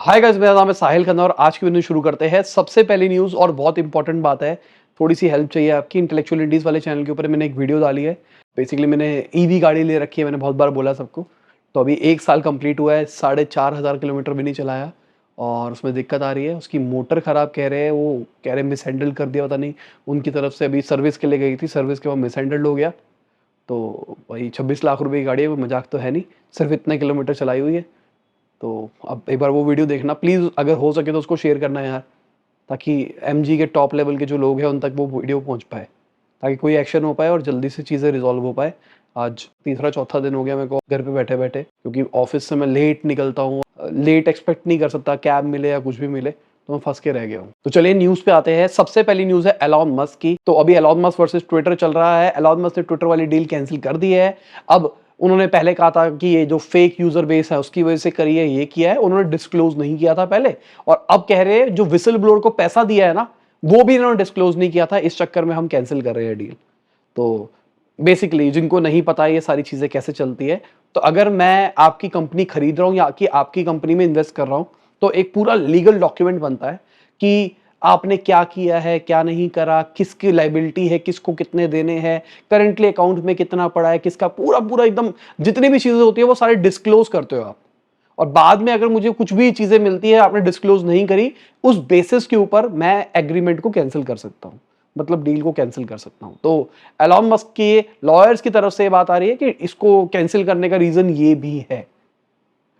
Hi guys, मेरा नाम है साहिल खन्ना और आज की वीडियो शुरू करते हैं। सबसे पहली न्यूज़ और बहुत इंपॉर्टेंट बात है, थोड़ी सी हेल्प चाहिए आपकी। इंटेलेक्चुअल इंडीज़ वाले चैनल के ऊपर मैंने एक वीडियो डाली है। बेसिकली मैंने ईवी गाड़ी ले रखी है, मैंने बहुत बार बोला सबको। तो अभी 1 साल कंप्लीट हुआ है, 4,500 किलोमीटर भी नहीं चलाया और उसमें दिक्कत आ रही है। उसकी मोटर ख़राब कह रहे हैं, वो कह रहे मिसहैंडल कर दिया, पता नहीं उनकी तरफ से। अभी सर्विस के लिए गई थी, सर्विस के बाद मिसहैंडल्ड हो गया। तो वही 26 लाख रुपए की गाड़ी है, वो मजाक तो है नहीं, सिर्फ इतने किलोमीटर चलाई हुई है। तो अब एक बार वो वीडियो देखना प्लीज़, अगर हो सके तो उसको शेयर करना यार, ताकि एमजी के टॉप लेवल के जो लोग हैं उन तक वो वीडियो पहुंच पाए, ताकि कोई एक्शन हो पाए और जल्दी से चीज़ें रिजॉल्व हो पाए। आज तीसरा चौथा दिन हो गया मेरे को घर पे बैठे बैठे, क्योंकि ऑफिस से मैं लेट निकलता हूँ। लेट एक्सपेक्ट नहीं कर सकता, कैब मिले या कुछ भी मिले, तो मैं फंस के रह गया हूँ। तो चलिए न्यूज़ पे आते हैं। सबसे पहली न्यूज़ है एलॉन मस्क की। तो अभी एलॉन मस्क वर्सेस ट्विटर चल रहा है। एलॉन मस्क ने ट्विटर वाली डील कैंसिल कर दी है। अब उन्होंने पहले कहा था कि ये जो फेक यूजर बेस है उसकी वजह से करी है, ये किया है, उन्होंने डिस्क्लोज नहीं किया था पहले। और अब कह रहे हैं जो विसल ब्लोअर को पैसा दिया है ना, वो भी इन्होंने डिस्क्लोज नहीं किया था, इस चक्कर में हम कैंसिल कर रहे हैं डील। तो बेसिकली जिनको नहीं पता ये सारी चीजें कैसे चलती है, तो अगर मैं आपकी कंपनी खरीद रहा हूं या कि आपकी कंपनी में इन्वेस्ट कर रहा हूं, तो एक पूरा लीगल डॉक्यूमेंट बनता है कि आपने क्या किया है, क्या नहीं करा, किसकी लाइबिलिटी है, किसको कितने देने हैं, करेंटली अकाउंट में कितना पड़ा है, किसका पूरा पूरा एकदम जितनी भी चीजें होती है वो सारे डिस्क्लोज करते हो आप। और बाद में अगर मुझे कुछ भी चीजें मिलती है आपने डिस्क्लोज नहीं करी, उस बेसिस के ऊपर मैं एग्रीमेंट को कैंसिल कर सकता हूं, मतलब डील को कैंसिल कर सकता हूं। तो एलॉन मस्क के लॉयर्स की तरफ से बात आ रही है कि इसको कैंसिल करने का रीजन ये भी है।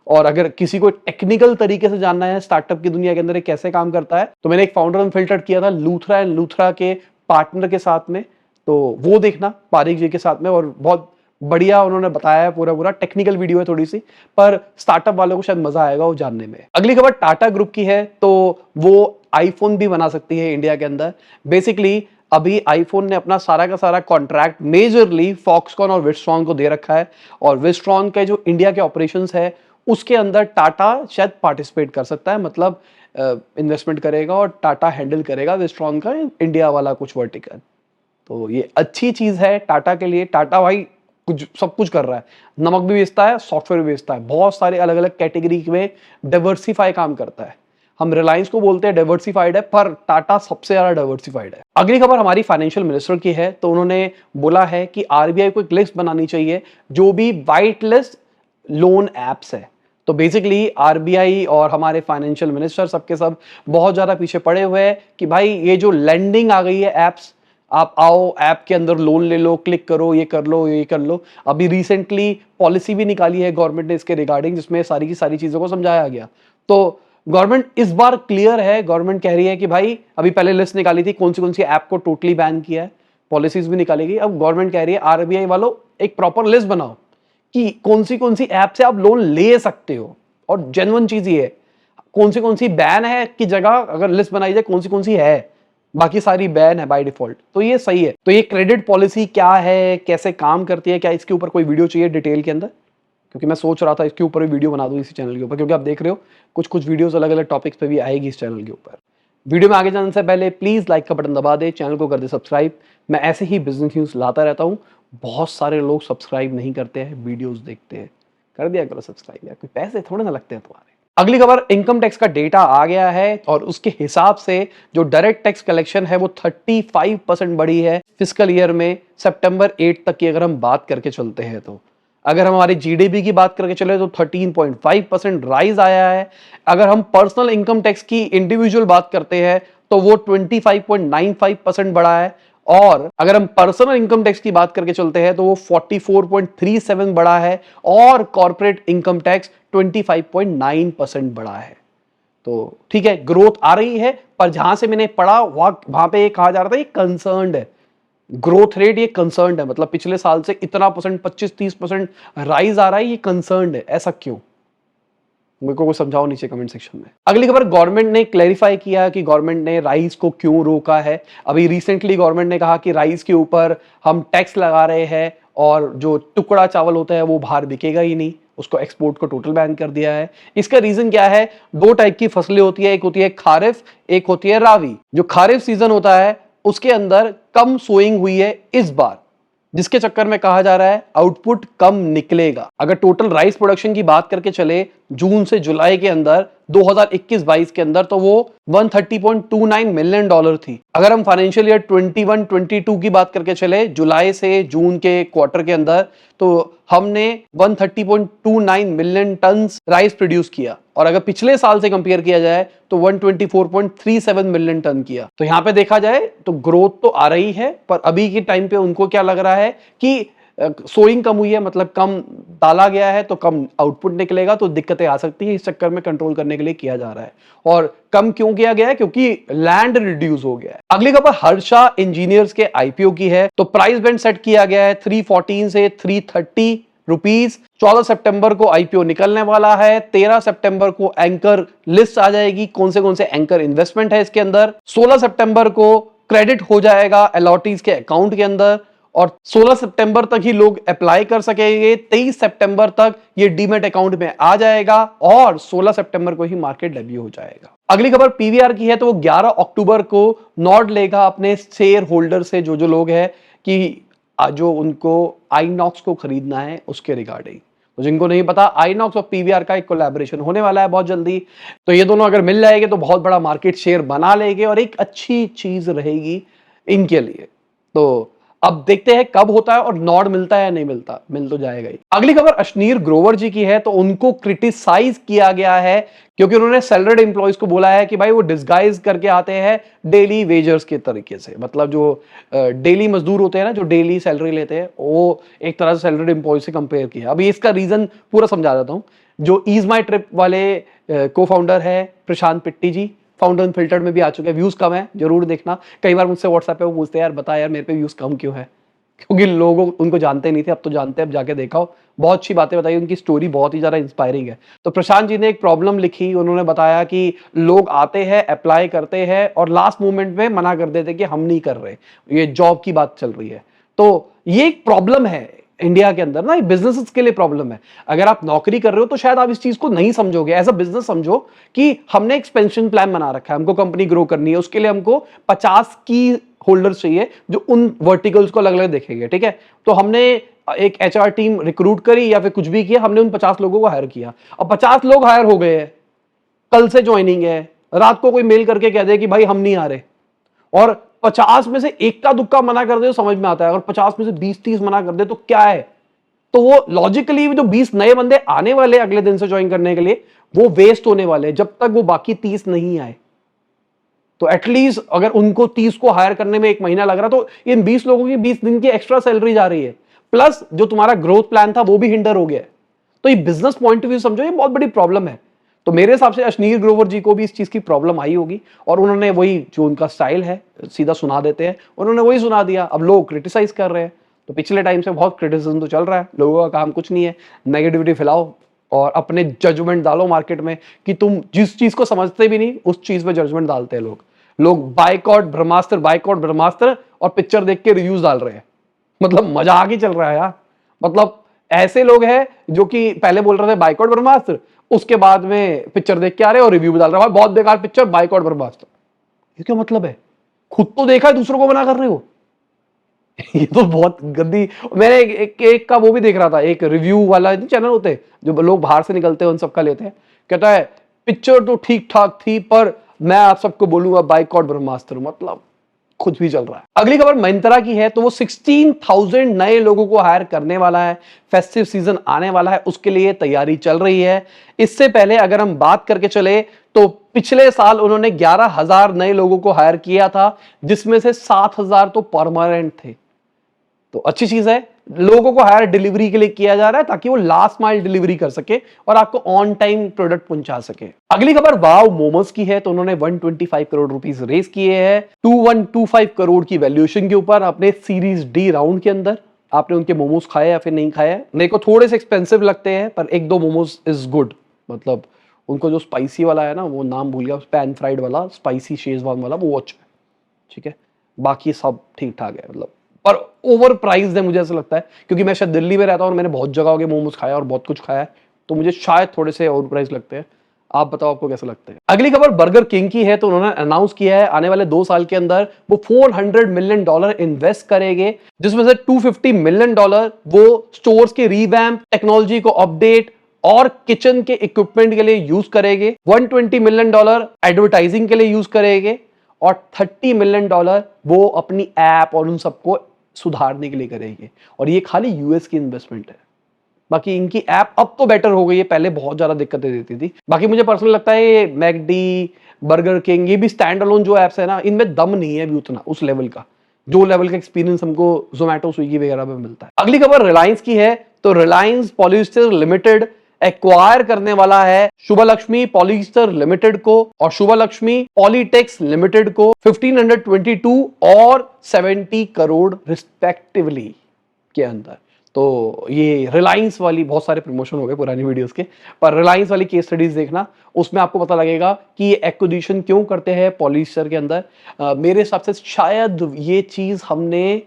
और अगर किसी को टेक्निकल तरीके से जानना है स्टार्टअप की दुनिया के अंदर ये कैसे काम करता है, तो मैंने एक फाउंडर अनफिल्टर्ड किया था लूथरा एंड लूथरा के पार्टनर के साथ में, तो वो देखना पारिक जी के साथ में, और बहुत बढ़िया उन्होंने बताया है। पूरा पूरा टेक्निकल वीडियो है थोड़ी सी, पर स्टार्टअप वालों को शायद मजा आएगा वो जानने में। अगली खबर टाटा ग्रुप की है। तो वो आईफोन भी बना सकती है इंडिया के अंदर। बेसिकली अभी आईफोन ने अपना सारा का सारा कॉन्ट्रैक्ट मेजरली फॉक्सकॉन और विस्ट्रॉन को दे रखा है, और विस्ट्रॉन के जो इंडिया के ऑपरेशंस है उसके अंदर टाटा शायद पार्टिसिपेट कर सकता है, मतलब इन्वेस्टमेंट करेगा और टाटा हैंडल करेगा विस्ट्रॉन का इंडिया वाला कुछ वर्टिकल। तो ये अच्छी चीज है टाटा के लिए। टाटा भाई कुछ सब कुछ कर रहा है, नमक भी बेचता है, सॉफ्टवेयर भी बेचता है, बहुत सारे अलग अलग कैटेगरी में डाइवर्सिफाई काम करता है। हम रिलायंस को बोलते हैं डाइवर्सिफाइड है, पर टाटा सबसे ज्यादा डाइवर्सिफाइड है। अगली खबर हमारी फाइनेंशियल मिनिस्टर की है। तो उन्होंने बोला है कि आरबीआई को एक लिस्ट बनानी चाहिए जो भी वाइट लिस्ट लोन एप्स है। तो बेसिकली आरबीआई और हमारे फाइनेंशियल मिनिस्टर सबके सब बहुत ज्यादा पीछे पड़े हुए हैं कि भाई ये जो लेंडिंग आ गई है एप्स, आप आओ ऐप के अंदर लोन ले लो, क्लिक करो, ये कर लो, ये कर लो। अभी रिसेंटली पॉलिसी भी निकाली है गवर्नमेंट ने इसके रिगार्डिंग, जिसमें सारी की सारी चीजों को समझाया गया। तो गवर्नमेंट इस बार क्लियर है, गवर्नमेंट कह रही है कि भाई अभी पहले लिस्ट निकाली थी कौन सी ऐप को टोटली बैन किया है, पॉलिसीज भी निकाली गई। अब गवर्नमेंट कह रही है आरबीआई वालों एक प्रॉपर लिस्ट बनाओ कि कौन सी ऐप से आप लोन ले सकते हो। और जेन्युइन चीज ये है, कौन सी बैन है की जगह अगर लिस्ट बनाई जाए कौन सी है, बाकी सारी बैन है बाय डिफॉल्ट, तो ये सही है। तो ये क्रेडिट पॉलिसी क्या है, कैसे काम करती है, क्या इसके ऊपर कोई वीडियो चाहिए डिटेल के अंदर, क्योंकि मैं सोच रहा था इसके ऊपर भी वीडियो बना दूं इसी चैनल के ऊपर, क्योंकि आप देख रहे हो कुछ वीडियोस अलग अलग टॉपिक्स पे भी आएगी इस चैनल के ऊपर। वीडियो में आगे जाने से पहले प्लीज लाइक का बटन दबा दे, चैनल को कर दे सब्सक्राइब। मैं ऐसे ही बिजनेस न्यूज लाता रहता हूँ। बहुत सारे लोग सब्सक्राइब नहीं करते हैं, वीडियोस देखते हैं, कर दिया करो सब्सक्राइब यार, कोई पैसे थोड़े ना लगते हैं तुम्हारे। अगली खबर, इनकम टैक्स का डेटा आ गया है और उसके हिसाब से जो डायरेक्ट टैक्स कलेक्शन है वो 35% बढ़ी है फिस्कल ईयर में, सितंबर 8 तक की अगर हम बात करके चलते हैं। तो अगर हमारी जीडीपी की बात करके चले तो 13.5% राइज आया है। अगर हम पर्सनल इनकम टैक्स की इंडिविजुअल बात करते हैं तो वो 25.95% बढ़ा है। और अगर हम पर्सनल इनकम टैक्स की बात करके चलते हैं तो वो 44.37 बढ़ा है, और कॉर्पोरेट इनकम टैक्स 25.9% बढ़ा है। तो ठीक है, ग्रोथ आ रही है, पर जहां से मैंने पढ़ा वहां पे ये कहा जा रहा था ये कंसर्न्ड है ग्रोथ रेट, ये कंसर्न्ड है, मतलब पिछले साल से इतना परसेंट 25-30% राइज आ रहा है, ये कंसर्न्ड है। ऐसा क्यों, मेरे को समझाओ नीचे कमेंट सेक्शन में। अगली खबर, गवर्नमेंट ने क्लैरिफाई किया कि गवर्नमेंट ने राइस को क्यों रोका है। अभी रिसेंटली गवर्नमेंट ने कहा कि राइस के ऊपर हम टैक्स लगा रहे हैं और जो टुकड़ा चावल होता है वो बाहर बिकेगा ही नहीं, उसको एक्सपोर्ट को टोटल बैन कर दिया है। इसका रीजन क्या है, दो टाइप की फसलें होती है, एक होती है खारिफ, एक होती है रावी। जो खारिफ सीजन होता है उसके अंदर कम सोइंग हुई है इस बार, जिसके चक्कर में कहा जा रहा है आउटपुट कम निकलेगा। अगर टोटल राइस प्रोडक्शन की बात करके चले जून से जुलाई के अंदर 2021-22 के अंदर, तो वो $130.29 मिलियन थी। अगर हम फाइनेंशियल ईयर 21-22 की बात करके चले, जुलाई से जून के क्वार्टर के अंदर, तो हमने 130.29 मिलियन टन राइस प्रोड्यूस किया, और अगर पिछले साल से कंपेयर किया जाए तो 124.37 मिलियन टन किया। तो यहां पे देखा जाए तो ग्रोथ तो आ रही है, पर अभी के टाइम पे उनको क्या लग रहा है कि सोइंग कम हुई है, मतलब कम डाला गया है तो कम आउटपुट निकलेगा, तो दिक्कतें आ सकती है। इस चक्कर में कंट्रोल करने के लिए किया जा रहा है। और कम क्यों किया गया है? क्योंकि लैंड रिड्यूस हो गया है। अगली खबर हर्षा इंजीनियर्स के आईपीओ की है। तो प्राइस बैंड सेट किया गया है 314 से 330 रुपीस। 14 सितंबर को आईपीओ निकलने वाला है। 13 सितंबर को एंकर लिस्ट आ जाएगी, कौन से एंकर इन्वेस्टमेंट है इसके अंदर। 16 सितंबर को क्रेडिट हो जाएगा अलॉटीज के अकाउंट के अंदर, और 16 सितंबर तक ही लोग अप्लाई कर सकेंगे। 23 सितंबर तक ये डीमेट अकाउंट में आ जाएगा, और 16 सितंबर को ही मार्केट डेब्यू हो जाएगा। अगली खबर पीवीआर की है। तो वो 11 अक्टूबर को नॉर्ड लेगा अपने शेयर होल्डर से, जो लोग हैं कि जो उनको आईनॉक्स को खरीदना है उसके रिगार्डिंग। तो जिनको नहीं पता, आईनॉक्स और पीवीआर का एक कोलैबोरेशन होने वाला है बहुत जल्दी। तो ये दोनों अगर मिल जाएंगे तो बहुत बड़ा मार्केट शेयर बना लेंगे, और एक अच्छी चीज रहेगी इनके लिए। तो अब देखते हैं कब होता है, और नॉर्ड मिलता है या नहीं मिलता, मिल तो जाएगा ही। अगली खबर अश्नीर ग्रोवर जी की है। तो उनको क्रिटिसाइज किया गया है, क्योंकि उन्होंने सैलरीड एम्प्लॉयज को बोला है कि भाई वो डिस्गाइज करके आते हैं डेली वेजर्स के तरीके से। मतलब जो डेली मजदूर होते हैं ना, जो डेली सैलरी लेते हैं, वो एक तरह से सैलरीड एम्प्लॉयज से कंपेयर किया। अभी इसका रीजन पूरा समझा देता हूँ। जो ईज माई ट्रिप वाले को फाउंडर है प्रशांत पिट्टी जी, फाउंडर अनफिल्टर्ड में भी आ चुके हैं। व्यूज कम है, जरूर देखना। कई बार मुझसे व्हाट्सएप पे वो पूछते हैं, यार बता यार मेरे पे व्यूज कम क्यों है, क्योंकि लोग उनको जानते नहीं थे, अब तो जानते हैं, अब जाके देखा हो। बहुत अच्छी बातें बताई, उनकी स्टोरी बहुत ही ज्यादा इंस्पायरिंग है। तो प्रशांत जी ने एक प्रॉब्लम लिखी, उन्होंने बताया कि लोग आते हैं, अप्लाई करते हैं, और लास्ट मोमेंट में मना कर देते कि हम नहीं कर रहे, ये जॉब की बात चल रही है। तो ये एक प्रॉब्लम है इंडिया के अंदर ना, बिजनेस के लिए प्रॉब्लम है। अगर आप नौकरी कर रहे हो तो शायद आप इस चीज को नहीं समझोगे। एज अ बिजनेस समझो कि हमने एक्सपेंशन प्लान बना रखा है, हमको कंपनी ग्रो करनी है, उसके लिए हमको 50 की होल्डर्स चाहिए जो उन वर्टिकल्स को अलग अलग देखेंगे। ठीक है, तो हमने एक एचआर टीम रिक्रूट करी या फिर कुछ भी किया, हमने उन 50 लोगों को हायर किया। अब 50 लोग हायर हो गए हैं, कल से ज्वाइनिंग है, रात को कोई मेल करके कह दे कि भाई हम नहीं आ रहे, और 50 में से एक का दुक्का मना कर दे तो समझ में आता है। अगर 50 में से 20-30 मना कर दे तो क्या है? तो वो लॉजिकली जो 20 नए बंदे आने वाले अगले दिन से ज्वाइन करने के लिए, वो वेस्ट होने वाले जब तक वो बाकी 30 नहीं आए। तो एटलीस्ट अगर उनको 30 को हायर करने में 1 महीना लग रहा, तो इन 20 लोगों की 20 दिन की एक्स्ट्रा सैलरी जा रही है, प्लस जो तुम्हारा ग्रोथ प्लान था वो भी हिंडर हो गया। तो ये बिजनेस पॉइंट ऑफ व्यू समझो, ये बहुत बड़ी प्रॉब्लम है। तो मेरे हिसाब से अश्नीर ग्रोवर जी को भी इस चीज की प्रॉब्लम आई होगी, और उन्होंने वही, जो उनका स्टाइल है सीधा सुना देते हैं, उन्होंने वही सुना दिया। अब लोग क्रिटिसाइज कर रहे हैं, तो पिछले टाइम से बहुत क्रिटिसिज्म तो चल रहा है। लोगों का काम कुछ नहीं है, नेगेटिविटी फैलाओ और अपने जजमेंट डालो मार्केट में, कि तुम जिस चीज को समझते भी नहीं उस चीज पे जजमेंट डालते हैं लोग बाइकआउट ब्रह्मास्त्र और पिक्चर देख के रिव्यूज डाल रहे हैं। मतलब मजाक ही चल रहा है यार। मतलब ऐसे लोग हैं जो कि पहले बोल रहे थे बाइकआउट ब्रह्मास्त्र, उसके बाद में पिक्चर देख के आ रहे हैं और रिव्यू डाल रहे हैं, बहुत बेकार पिक्चर, बाइकआउट ब्रह्मास्त्र। ये क्या मतलब है? खुद तो देखा है, दूसरों को मना कर रहे हो। ये तो बहुत गंदी। मैंने एक का वो भी देख रहा था, एक रिव्यू वाला चैनल होते हैं जो लोग बाहर से निकलते हैं उन सबका लेते हैं, कहता है पिक्चर तो ठीक ठाक थी पर मैं आप सबको बोलूंगा बाइकआउट ब्रह्मास्त्र। मतलब कुछ भी चल रहा है। अगली खबर महिंद्रा की है। तो वो 16,000 नए लोगों को हायर करने वाला है। फेस्टिव सीजन आने वाला है, उसके लिए तैयारी चल रही है। इससे पहले अगर हम बात करके चले तो पिछले साल उन्होंने 11,000 नए लोगों को हायर किया था, जिसमें से 7,000 तो परमानेंट थे। तो अच्छी चीज है, लोगों को हायर डिलीवरी के लिए किया जा रहा है ताकि वो लास्ट माइल डिलीवरी कर सके और आपको ऑन टाइम प्रोडक्ट पहुंचा सके। अगली खबर वाव मोमोज की है। तो उन्होंने 125 करोड़ रुपीस रेस किए हैं 2125 करोड़ की वैल्यूएशन के ऊपर अपने सीरीज डी राउंड के अंदर। आपने उनके मोमोज खाए या फिर नहीं खाए? मेरे को थोड़े से एक्सपेंसिव लगते हैं पर एक दो मोमोज इज गुड। मतलब उनको जो स्पाइसी वाला है ना, वो नाम भूल गया, पैन फ्राइड वाला, स्पाइसी शेजवान वाला, वो अच्छा है। ठीक है, बाकी सब ठीक ठाक है। मतलब पर ओवर प्राइस है मुझे ऐसा लगता है, क्योंकि मैं शायद दिल्ली में रहता हूँ और मैंने बहुत जगह के मोमोज खाया और बहुत कुछ खाया है, तो मुझे शायद थोड़े से ओवर प्राइस लगते हैं। आप बताओ आपको कैसे लगते हैं? अगली खबर बर्गर किंग की है। तो उन्होंने अनाउंस किया है आने वाले 2 साल के अंदर वो $400 मिलियन इन्वेस्ट करेंगे, जिसमें से $250 मिलियन वो स्टोर्स के रीवैम्प, टेक्नोलॉजी को अपडेट और किचन के इक्विपमेंट के लिए यूज करेंगे, $120 मिलियन एडवर्टाइजिंग के लिए यूज करेंगे और $30 मिलियन वो अपनी ऐप और उन सबको सुधारने के लिए करेंगे। और ये खाली यूएस की इन्वेस्टमेंट है। बाकी इनकी ऐप अब तो बेटर हो गई है, पहले बहुत ज्यादा दिक्कतें देती थी। बाकी मुझे पर्सनल लगता है ये मैकडी, बर्गर किंग, ये भी स्टैंड अलोन जो ऐप्स है ना, इनमें दम नहीं है अभी उतना उस लेवल का, जो लेवल का एक्सपीरियंस हमको जोमेटो, स्विगी वगैरह में मिलता है। अगली खबर रिलायंस की है। तो रिलायंस पॉलिएस्टर लिमिटेड एक्वायर करने वाला है शुभलक्ष्मी पॉलिएस्टर लिमिटेड को और शुभलक्ष्मी पॉलीटेक्स लिमिटेड को 1522 और 70 करोड़ रिस्पेक्टिवली के अंदर। तो ये रिलायंस वाली, बहुत सारे प्रमोशन हो गए पुरानी वीडियोस के, पर रिलायंस वाली केस स्टडीज देखना, उसमें आपको पता लगेगा कि ये एक्विजिशन क्यों करते हैं पॉलिएस्टर के अंदर। मेरे हिसाब से शायद ये चीज हमने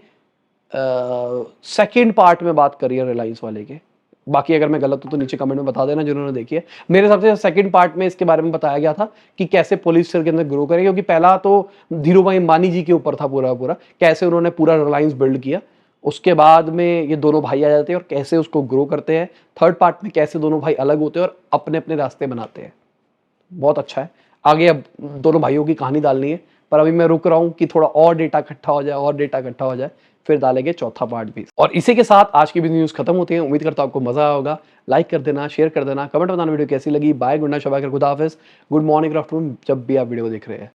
सेकंड पार्ट में बात करी है रिलायंस वाले के। बाकी अगर मैं गलत हूं तो नीचे कमेंट में बता देना जिन्होंने देखी है। मेरे हिसाब से सेकंड पार्ट में इसके बारे में बताया गया था कि कैसे पॉलिएस्टर के अंदर ग्रो करें, क्योंकि पहला तो धीरूभाई अंबानी जी के ऊपर था पूरा पूरा, कैसे उन्होंने पूरा रिलायंस बिल्ड किया। उसके बाद में ये दोनों भाई आ जाते हैं और कैसे उसको ग्रो करते हैं। थर्ड पार्ट में कैसे दोनों भाई अलग होते हैं और अपने अपने रास्ते बनाते हैं। बहुत अच्छा है। आगे अब दोनों भाइयों की कहानी डालनी है, पर अभी मैं रुक रहा हूं कि थोड़ा और डेटा इकट्ठा हो जाए, और डेटा इकट्ठा हो जाए, फिर डालेंगे चौथा पार्ट भी। और इसी के साथ आज की भी न्यूज खत्म होती है। उम्मीद करता हूं आपको मजा आया होगा। लाइक कर देना, शेयर कर देना, कमेंट बताना वीडियो कैसी लगी। बाय, गुड नाइट, शबा खैर, खुदा हाफिज, गुड मॉर्निंग, गुड आफ्टरनून, जब भी आप वीडियो देख रहे हैं।